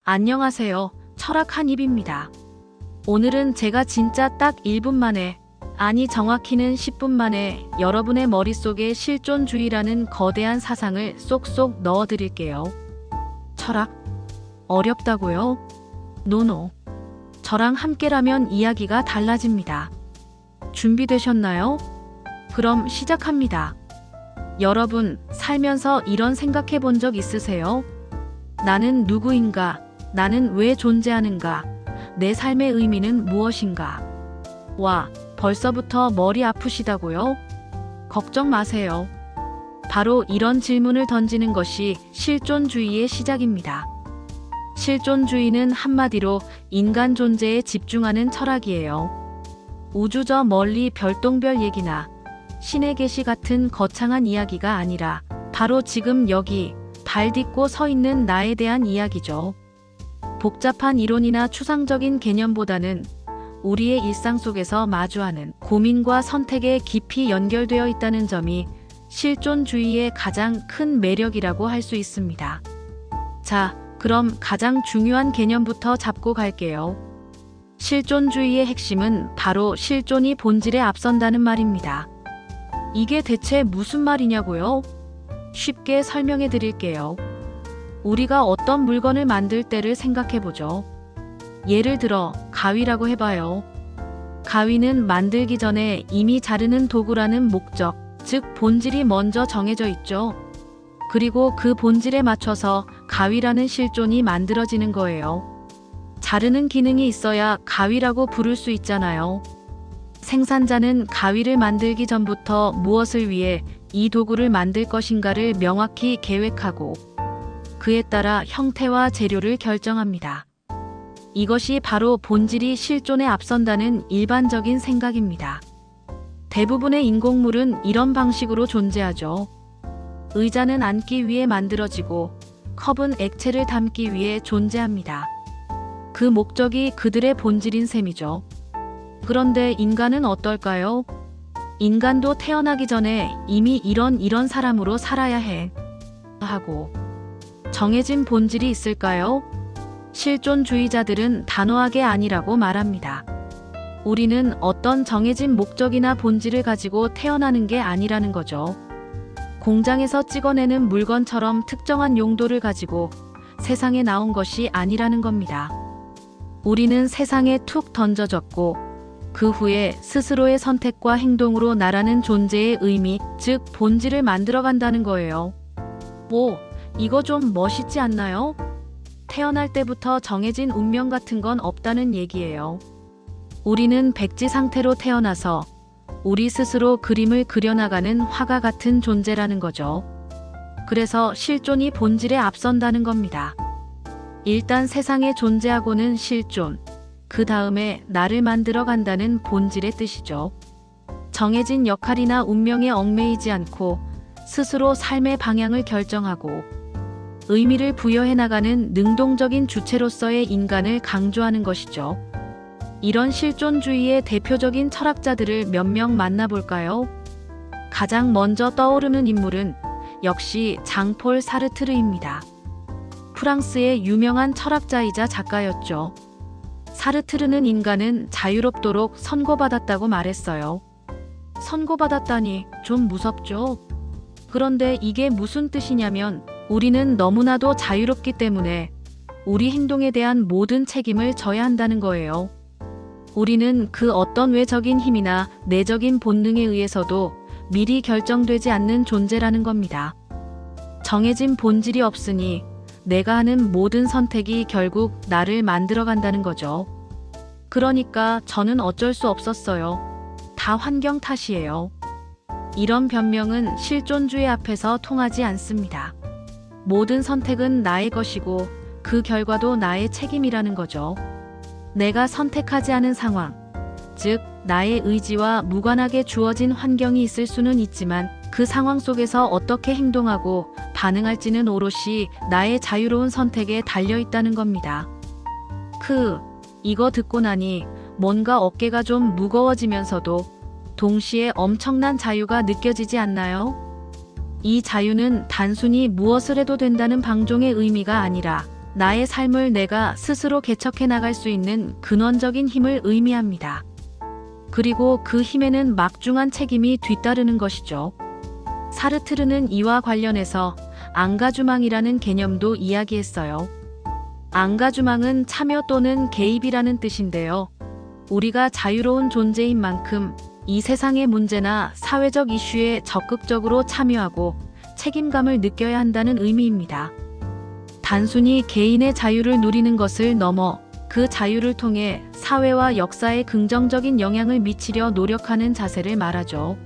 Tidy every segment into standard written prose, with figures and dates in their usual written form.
안녕하세요. 철학 한입입니다. 오늘은 제가 진짜 딱 1분 만에, 아니 정확히는 10분 만에 여러분의 머릿속에 실존주의라는 거대한 사상을 쏙쏙 넣어드릴게요. 철학? 어렵다고요? 노노. 저랑 함께라면 이야기가 달라집니다. 준비되셨나요? 그럼 시작합니다. 여러분, 살면서 이런 생각해 본 적 있으세요? 나는 누구인가? 나는 왜 존재하는가? 내 삶의 의미는 무엇인가? 와, 벌써부터 머리 아프시다고요? 걱정 마세요. 바로 이런 질문을 던지는 것이 실존주의의 시작입니다. 실존주의는 한마디로 인간 존재에 집중하는 철학이에요. 우주 저 멀리 별똥별 얘기나 신의 계시 같은 거창한 이야기가 아니라 바로 지금 여기 발 딛고 서 있는 나에 대한 이야기죠. 복잡한 이론이나 추상적인 개념보다는 우리의 일상 속에서 마주하는 고민과 선택에 깊이 연결되어 있다는 점이 실존주의의 가장 큰 매력이라고 할 수 있습니다. 자, 그럼 가장 중요한 개념부터 잡고 갈게요. 실존주의의 핵심은 바로 실존이 본질에 앞선다는 말입니다. 이게 대체 무슨 말이냐고요? 쉽게 설명해 드릴게요. 우리가 어떤 물건을 만들 때를 생각해 보죠. 예를 들어 가위라고 해봐요. 가위는 만들기 전에 이미 자르는 도구라는 목적, 즉 본질이 먼저 정해져 있죠. 그리고 그 본질에 맞춰서 가위라는 실존이 만들어지는 거예요. 자르는 기능이 있어야 가위라고 부를 수 있잖아요. 생산자는 가위를 만들기 전부터 무엇을 위해 이 도구를 만들 것인가를 명확히 계획하고 그에 따라 형태와 재료를 결정합니다. 이것이 바로 본질이 실존에 앞선다는 일반적인 생각입니다. 대부분의 인공물은 이런 방식으로 존재하죠. 의자는 앉기 위해 만들어지고 컵은 액체를 담기 위해 존재합니다. 그 목적이 그들의 본질인 셈이죠. 그런데 인간은 어떨까요? 인간도 태어나기 전에 이미 이런 사람으로 살아야 해 하고 정해진 본질이 있을까요? 실존주의자들은 단호하게 아니라고 말합니다. 우리는 어떤 정해진 목적이나 본질을 가지고 태어나는 게 아니라는 거죠. 공장에서 찍어내는 물건처럼 특정한 용도를 가지고 세상에 나온 것이 아니라는 겁니다. 우리는 세상에 툭 던져졌고 그 후에 스스로의 선택과 행동으로 나라는 존재의 의미, 즉 본질을 만들어간다는 거예요. 이거 좀 멋있지 않나요? 태어날 때부터 정해진 운명 같은 건 없다는 얘기예요. 우리는 백지 상태로 태어나서 우리 스스로 그림을 그려나가는 화가 같은 존재라는 거죠. 그래서 실존이 본질에 앞선다는 겁니다. 일단 세상에 존재하고는 실존, 그 다음에 나를 만들어 간다는 본질의 뜻이죠. 정해진 역할이나 운명에 얽매이지 않고 스스로 삶의 방향을 결정하고 의미를 부여해 나가는 능동적인 주체로서의 인간을 강조하는 것이죠. 이런 실존주의의 대표적인 철학자들을 몇 명 만나볼까요? 가장 먼저 떠오르는 인물은 역시 장폴 사르트르입니다. 프랑스의 유명한 철학자이자 작가였죠. 사르트르는 인간은 자유롭도록 선고받았다고 말했어요. 선고받았다니 좀 무섭죠? 그런데 이게 무슨 뜻이냐면 우리는 너무나도 자유롭기 때문에 우리 행동에 대한 모든 책임을 져야 한다는 거예요. 우리는 그 어떤 외적인 힘이나 내적인 본능에 의해서도 미리 결정되지 않는 존재라는 겁니다. 정해진 본질이 없으니 내가 하는 모든 선택이 결국 나를 만들어간다는 거죠. 그러니까 저는 어쩔 수 없었어요. 다 환경 탓이에요. 이런 변명은 실존주의 앞에서 통하지 않습니다. 모든 선택은 나의 것이고 그 결과도 나의 책임이라는 거죠. 내가 선택하지 않은 상황, 즉 나의 의지와 무관하게 주어진 환경이 있을 수는 있지만 그 상황 속에서 어떻게 행동하고 반응할지는 오롯이 나의 자유로운 선택에 달려 있다는 겁니다. 이거 듣고 나니 뭔가 어깨가 좀 무거워지면서도 동시에 엄청난 자유가 느껴지지 않나요? 이 자유는 단순히 무엇을 해도 된다는 방종의 의미가 아니라 나의 삶을 내가 스스로 개척해 나갈 수 있는 근원적인 힘을 의미합니다. 그리고 그 힘에는 막중한 책임이 뒤따르는 것이죠. 사르트르는 이와 관련해서 앙가주망이라는 개념도 이야기했어요. 앙가주망은 참여 또는 개입이라는 뜻인데요. 우리가 자유로운 존재인 만큼 이 세상의 문제나 사회적 이슈에 적극적으로 참여하고 책임감을 느껴야 한다는 의미입니다. 단순히 개인의 자유를 누리는 것을 넘어 그 자유를 통해 사회와 역사에 긍정적인 영향을 미치려 노력하는 자세를 말하죠.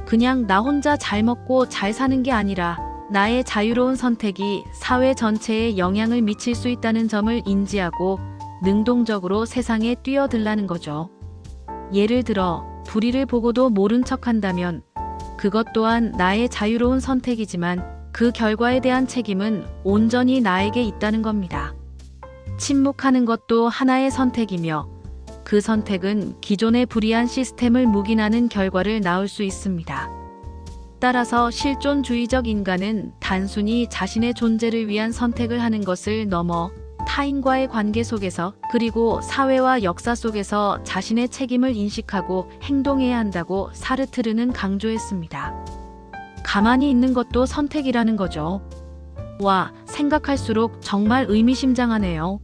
그냥 나 혼자 잘 먹고 잘 사는 게 아니라 나의 자유로운 선택이 사회 전체에 영향을 미칠 수 있다는 점을 인지하고 능동적으로 세상에 뛰어들라는 거죠. 예를 들어 불의를 보고도 모른 척한다면 그것 또한 나의 자유로운 선택이지만 그 결과에 대한 책임은 온전히 나에게 있다는 겁니다. 침묵하는 것도 하나의 선택이며 그 선택은 기존의 불이한 시스템을 묵인하는 결과를 낳을 수 있습니다. 따라서 실존주의적 인간은 단순히 자신의 존재를 위한 선택을 하는 것을 넘어 타인과의 관계 속에서 그리고 사회와 역사 속에서 자신의 책임을 인식하고 행동해야 한다고 사르트르는 강조했습니다. 가만히 있는 것도 선택이라는 거죠. 와, 생각할수록 정말 의미심장하네요.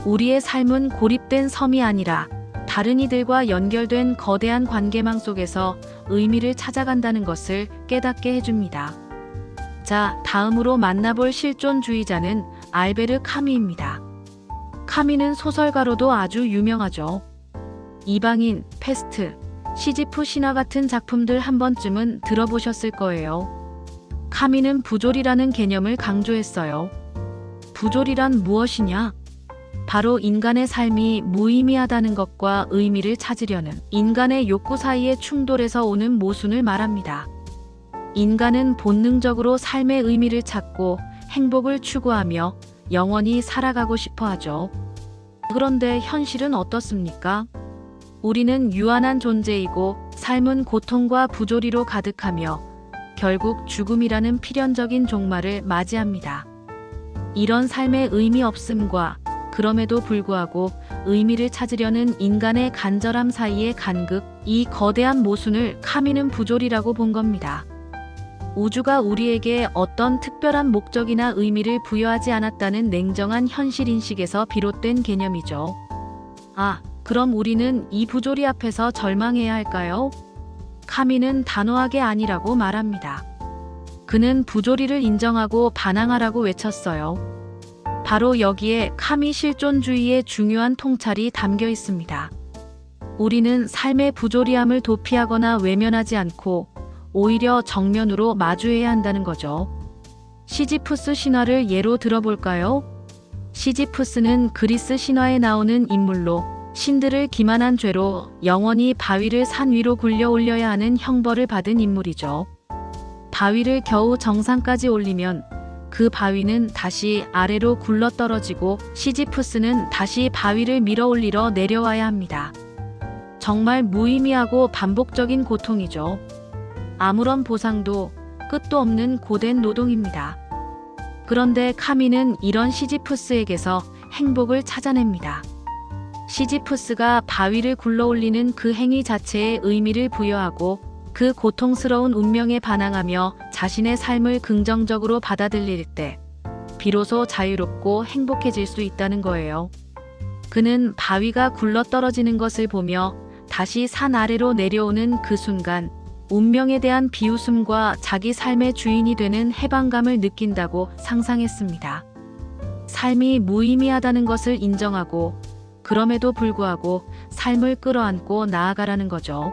우리의 삶은 고립된 섬이 아니라 다른 이들과 연결된 거대한 관계망 속에서 의미를 찾아간다는 것을 깨닫게 해줍니다. 자, 다음으로 만나볼 실존주의자는 알베르 카미입니다. 카미는 소설가로도 아주 유명하죠. 이방인, 페스트, 시지프 신화 같은 작품들 한 번쯤은 들어보셨을 거예요. 카미는 부조리라는 개념을 강조했어요. 부조리란 무엇이냐? 바로 인간의 삶이 무의미하다는 것과 의미를 찾으려는 인간의 욕구 사이의 충돌에서 오는 모순을 말합니다. 인간은 본능적으로 삶의 의미를 찾고 행복을 추구하며 영원히 살아가고 싶어 하죠. 그런데 현실은 어떻습니까? 우리는 유한한 존재이고 삶은 고통과 부조리로 가득하며 결국 죽음이라는 필연적인 종말을 맞이합니다. 이런 삶의 의미 없음과 그럼에도 불구하고 의미를 찾으려는 인간의 간절함 사이의 간극, 이 거대한 모순을 카미는 부조리라고 본 겁니다. 우주가 우리에게 어떤 특별한 목적이나 의미를 부여하지 않았다는 냉정한 현실인식에서 비롯된 개념이죠. 아, 그럼 우리는 이 부조리 앞에서 절망해야 할까요? 카미는 단호하게 아니라고 말합니다. 그는 부조리를 인정하고 반항하라고 외쳤어요. 바로 여기에 카미 실존주의의 중요한 통찰이 담겨 있습니다. 우리는 삶의 부조리함을 도피하거나 외면하지 않고 오히려 정면으로 마주해야 한다는 거죠. 시지푸스 신화를 예로 들어볼까요? 시지푸스는 그리스 신화에 나오는 인물로 신들을 기만한 죄로 영원히 바위를 산 위로 굴려 올려야 하는 형벌을 받은 인물이죠. 바위를 겨우 정상까지 올리면 그 바위는 다시 아래로 굴러떨어지고 시지푸스는 다시 바위를 밀어 올리러 내려와야 합니다. 정말 무의미하고 반복적인 고통이죠. 아무런 보상도 끝도 없는 고된 노동입니다. 그런데 카미는 이런 시지푸스에게서 행복을 찾아냅니다. 시지푸스가 바위를 굴러올리는 그 행위 자체에 의미를 부여하고 그 고통스러운 운명에 반항하며 자신의 삶을 긍정적으로 받아들일 때 비로소 자유롭고 행복해질 수 있다는 거예요. 그는 바위가 굴러떨어지는 것을 보며 다시 산 아래로 내려오는 그 순간 운명에 대한 비웃음과 자기 삶의 주인이 되는 해방감을 느낀다고 상상했습니다. 삶이 무의미하다는 것을 인정하고 그럼에도 불구하고 삶을 끌어안고 나아가라는 거죠.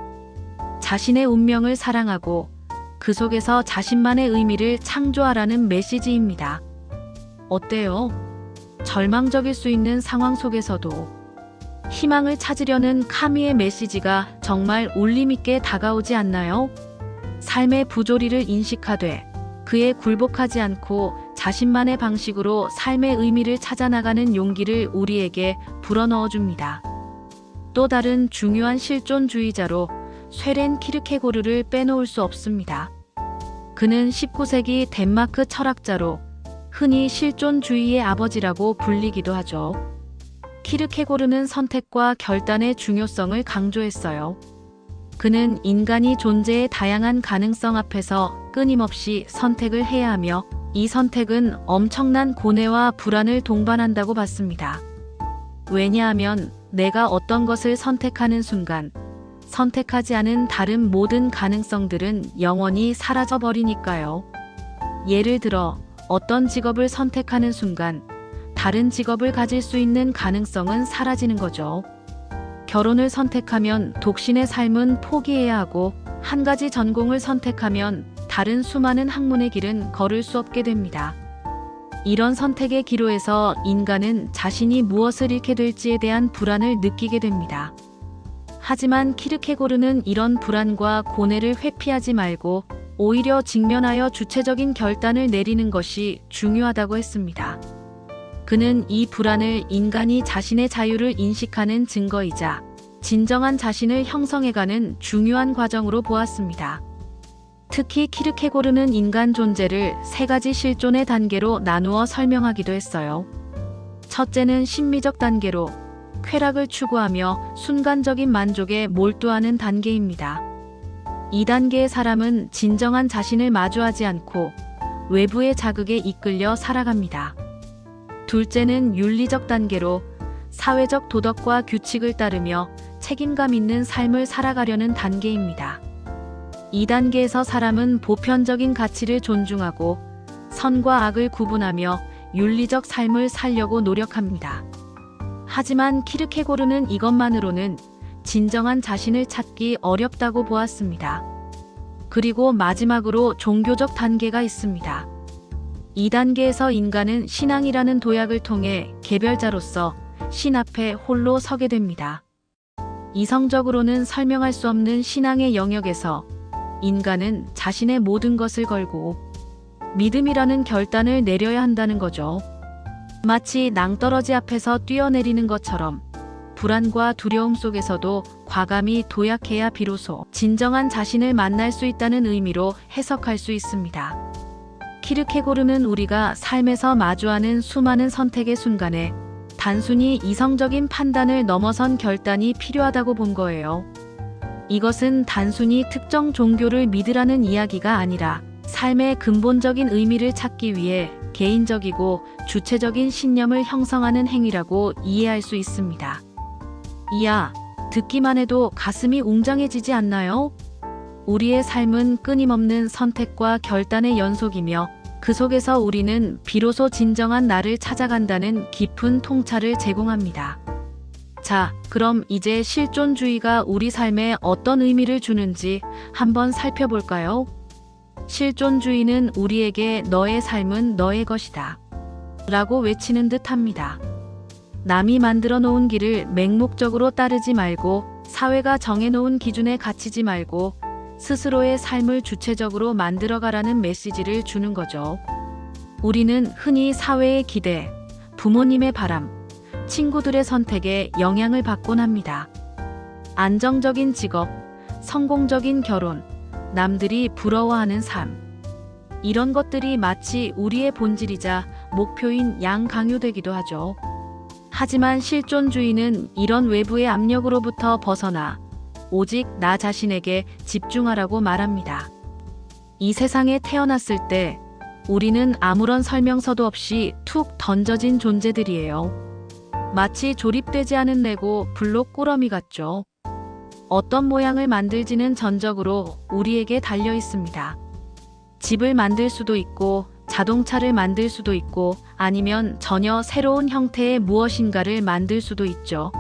자신의 운명을 사랑하고 그 속에서 자신만의 의미를 창조하라는 메시지입니다. 어때요? 절망적일 수 있는 상황 속에서도 희망을 찾으려는 카미의 메시지가 정말 울림있게 다가오지 않나요? 삶의 부조리를 인식하되 그에 굴복하지 않고 자신만의 방식으로 삶의 의미를 찾아나가는 용기를 우리에게 불어넣어줍니다. 또 다른 중요한 실존주의자로 쇠렌 키르케고르를 빼놓을 수 없습니다. 그는 19세기 덴마크 철학자로 흔히 실존주의의 아버지라고 불리기도 하죠. 키르케고르는 선택과 결단의 중요성을 강조했어요. 그는 인간이 존재의 다양한 가능성 앞에서 끊임없이 선택을 해야 하며 이 선택은 엄청난 고뇌와 불안을 동반한다고 봤습니다. 왜냐하면 내가 어떤 것을 선택하는 순간 선택하지 않은 다른 모든 가능성들은 영원히 사라져버리니까요. 예를 들어 어떤 직업을 선택하는 순간 다른 직업을 가질 수 있는 가능성은 사라지는 거죠. 결혼을 선택하면 독신의 삶은 포기해야 하고 한 가지 전공을 선택하면 다른 수많은 학문의 길은 걸을 수 없게 됩니다. 이런 선택의 기로에서 인간은 자신이 무엇을 잃게 될지에 대한 불안을 느끼게 됩니다. 하지만 키르케고르는 이런 불안과 고뇌를 회피하지 말고 오히려 직면하여 주체적인 결단을 내리는 것이 중요하다고 했습니다. 그는 이 불안을 인간이 자신의 자유를 인식하는 증거이자 진정한 자신을 형성해가는 중요한 과정으로 보았습니다. 특히 키르케고르는 인간 존재를 세 가지 실존의 단계로 나누어 설명하기도 했어요. 첫째는 심미적 단계로 쾌락을 추구하며 순간적인 만족에 몰두하는 단계입니다. 이 단계의 사람은 진정한 자신을 마주하지 않고 외부의 자극에 이끌려 살아갑니다. 둘째는 윤리적 단계로 사회적 도덕과 규칙을 따르며 책임감 있는 삶을 살아가려는 단계입니다. 이 단계에서 사람은 보편적인 가치를 존중하고 선과 악을 구분하며 윤리적 삶을 살려고 노력합니다. 하지만 키르케고르는 이것만으로는 진정한 자신을 찾기 어렵다고 보았습니다. 그리고 마지막으로 종교적 단계가 있습니다. 이 단계에서 인간은 신앙이라는 도약을 통해 개별자로서 신 앞에 홀로 서게 됩니다. 이성적으로는 설명할 수 없는 신앙의 영역에서 인간은 자신의 모든 것을 걸고 믿음이라는 결단을 내려야 한다는 거죠. 마치 낭떠러지 앞에서 뛰어내리는 것처럼 불안과 두려움 속에서도 과감히 도약해야 비로소 진정한 자신을 만날 수 있다는 의미로 해석할 수 있습니다. 키르케고르는 우리가 삶에서 마주하는 수많은 선택의 순간에 단순히 이성적인 판단을 넘어선 결단이 필요하다고 본 거예요. 이것은 단순히 특정 종교를 믿으라는 이야기가 아니라 삶의 근본적인 의미를 찾기 위해 개인적이고 주체적인 신념을 형성하는 행위라고 이해할 수 있습니다. 이야, 듣기만 해도 가슴이 웅장해지지 않나요? 우리의 삶은 끊임없는 선택과 결단의 연속이며 그 속에서 우리는 비로소 진정한 나를 찾아간다는 깊은 통찰을 제공합니다. 자, 그럼 이제 실존주의가 우리 삶에 어떤 의미를 주는지 한번 살펴볼까요? 실존주의는 우리에게 너의 삶은 너의 것이다 라고 외치는 듯 합니다. 남이 만들어 놓은 길을 맹목적으로 따르지 말고 사회가 정해놓은 기준에 갇히지 말고 스스로의 삶을 주체적으로 만들어가라는 메시지를 주는 거죠. 우리는 흔히 사회의 기대, 부모님의 바람, 친구들의 선택에 영향을 받곤 합니다. 안정적인 직업, 성공적인 결혼, 남들이 부러워하는 삶. 이런 것들이 마치 우리의 본질이자 목표인 양 강요되기도 하죠. 하지만 실존주의는 이런 외부의 압력으로부터 벗어나 오직 나 자신에게 집중하라고 말합니다. 이 세상에 태어났을 때 우리는 아무런 설명서도 없이 툭 던져진 존재들이에요. 마치 조립되지 않은 레고 블록 꾸러미 같죠. 어떤 모양을 만들지는 전적으로 우리에게 달려 있습니다. 집을 만들 수도 있고 자동차를 만들 수도 있고 아니면 전혀 새로운 형태의 무엇인가를 만들 수도 있죠.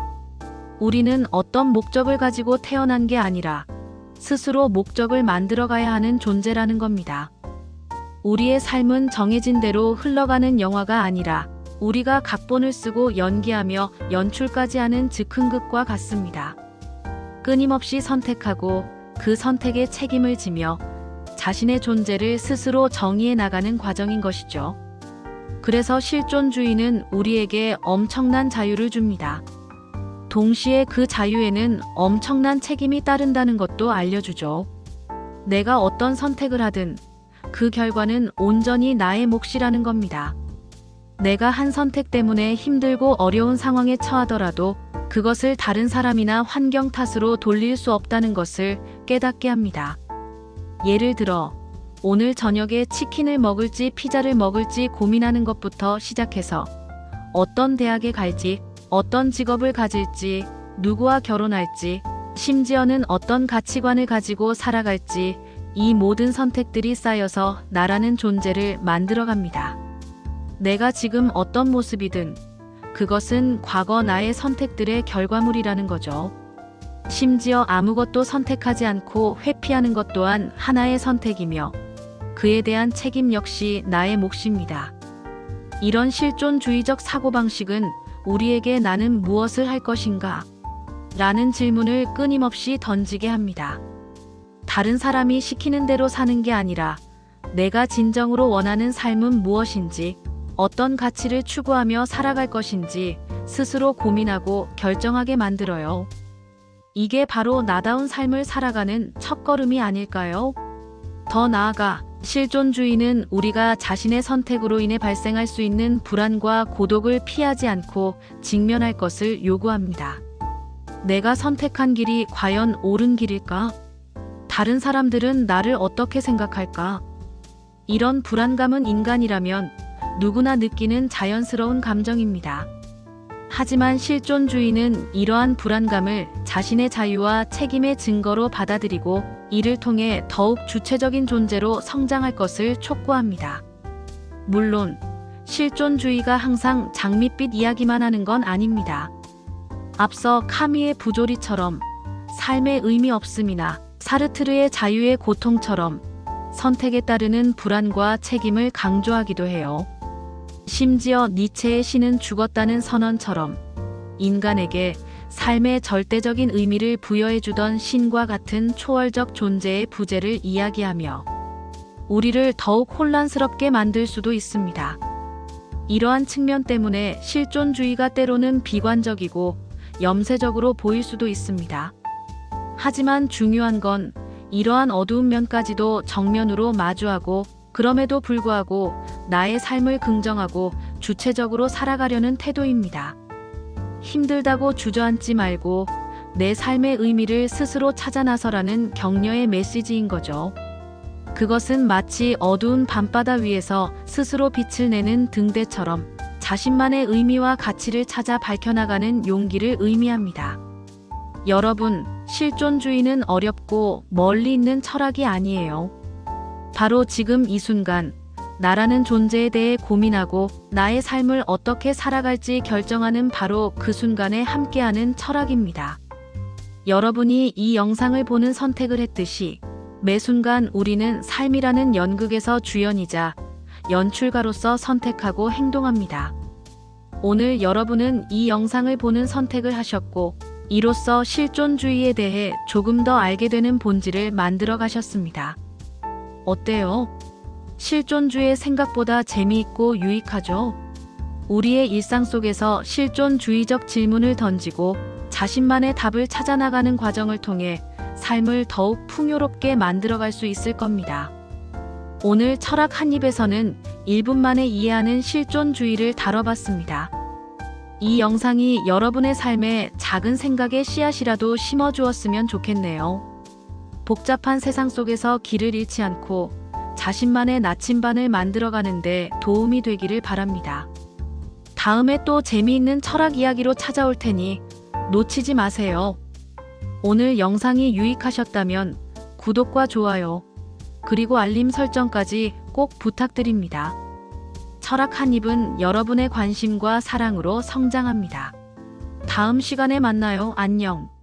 우리는 어떤 목적을 가지고 태어난 게 아니라 스스로 목적을 만들어가야 하는 존재라는 겁니다. 우리의 삶은 정해진 대로 흘러가는 영화가 아니라 우리가 각본을 쓰고 연기하며 연출까지 하는 즉흥극과 같습니다. 끊임없이 선택하고 그 선택에 책임을 지며 자신의 존재를 스스로 정의해 나가는 과정인 것이죠. 그래서 실존주의는 우리에게 엄청난 자유를 줍니다. 동시에 그 자유에는 엄청난 책임이 따른다는 것도 알려주죠. 내가 어떤 선택을 하든 그 결과는 온전히 나의 몫이라는 겁니다. 내가 한 선택 때문에 힘들고 어려운 상황에 처하더라도 그것을 다른 사람이나 환경 탓으로 돌릴 수 없다는 것을 깨닫게 합니다. 예를 들어, 오늘 저녁에 치킨을 먹을지 피자를 먹을지 고민하는 것부터 시작해서 어떤 대학에 갈지, 어떤 직업을 가질지, 누구와 결혼할지, 심지어는 어떤 가치관을 가지고 살아갈지, 이 모든 선택들이 쌓여서 나라는 존재를 만들어갑니다. 내가 지금 어떤 모습이든 그것은 과거 나의 선택들의 결과물이라는 거죠. 심지어 아무것도 선택하지 않고 회피하는 것 또한 하나의 선택이며 그에 대한 책임 역시 나의 몫입니다. 이런 실존주의적 사고방식은 우리에게 나는 무엇을 할 것인가? 라는 질문을 끊임없이 던지게 합니다. 다른 사람이 시키는 대로 사는 게 아니라 내가 진정으로 원하는 삶은 무엇인지, 어떤 가치를 추구하며 살아갈 것인지 스스로 고민하고 결정하게 만들어요. 이게 바로 나다운 삶을 살아가는 첫걸음이 아닐까요? 더 나아가 실존주의는 우리가 자신의 선택으로 인해 발생할 수 있는 불안과 고독을 피하지 않고 직면할 것을 요구합니다. 내가 선택한 길이 과연 옳은 길일까? 다른 사람들은 나를 어떻게 생각할까? 이런 불안감은 인간이라면 누구나 느끼는 자연스러운 감정입니다. 하지만 실존주의는 이러한 불안감을 자신의 자유와 책임의 증거로 받아들이고 이를 통해 더욱 주체적인 존재로 성장할 것을 촉구합니다. 물론 실존주의가 항상 장밋빛 이야기만 하는 건 아닙니다. 앞서 카미의 부조리처럼 삶의 의미 없음이나 사르트르의 자유의 고통처럼 선택에 따르는 불안과 책임을 강조하기도 해요. 심지어 니체의 신은 죽었다는 선언처럼 인간에게 삶의 절대적인 의미를 부여해주던 신과 같은 초월적 존재의 부재를 이야기하며 우리를 더욱 혼란스럽게 만들 수도 있습니다. 이러한 측면 때문에 실존주의가 때로는 비관적이고 염세적으로 보일 수도 있습니다. 하지만 중요한 건 이러한 어두운 면까지도 정면으로 마주하고 그럼에도 불구하고 나의 삶을 긍정하고 주체적으로 살아가려는 태도입니다. 힘들다고 주저앉지 말고 내 삶의 의미를 스스로 찾아 나서라는 격려의 메시지인 거죠. 그것은 마치 어두운 밤바다 위에서 스스로 빛을 내는 등대처럼 자신만의 의미와 가치를 찾아 밝혀나가는 용기를 의미합니다. 여러분, 실존주의는 어렵고 멀리 있는 철학이 아니에요. 바로 지금 이 순간 나라는 존재에 대해 고민하고 나의 삶을 어떻게 살아갈지 결정하는 바로 그 순간에 함께하는 철학입니다. 여러분이 이 영상을 보는 선택을 했듯이 매 순간 우리는 삶이라는 연극에서 주연이자 연출가로서 선택하고 행동합니다. 오늘 여러분은 이 영상을 보는 선택을 하셨고 이로써 실존주의에 대해 조금 더 알게 되는 본질을 만들어 가셨습니다. 어때요? 실존주의 생각보다 재미있고 유익하죠? 우리의 일상 속에서 실존주의적 질문을 던지고 자신만의 답을 찾아나가는 과정을 통해 삶을 더욱 풍요롭게 만들어갈 수 있을 겁니다. 오늘 철학 한 입에서는 1분 만에 이해하는 실존주의를 다뤄봤습니다. 이 영상이 여러분의 삶에 작은 생각의 씨앗이라도 심어주었으면 좋겠네요. 복잡한 세상 속에서 길을 잃지 않고 자신만의 나침반을 만들어가는데 도움이 되기를 바랍니다. 다음에 또 재미있는 철학 이야기로 찾아올 테니 놓치지 마세요. 오늘 영상이 유익하셨다면 구독과 좋아요, 그리고 알림 설정까지 꼭 부탁드립니다. 철학 한 입은 여러분의 관심과 사랑으로 성장합니다. 다음 시간에 만나요. 안녕.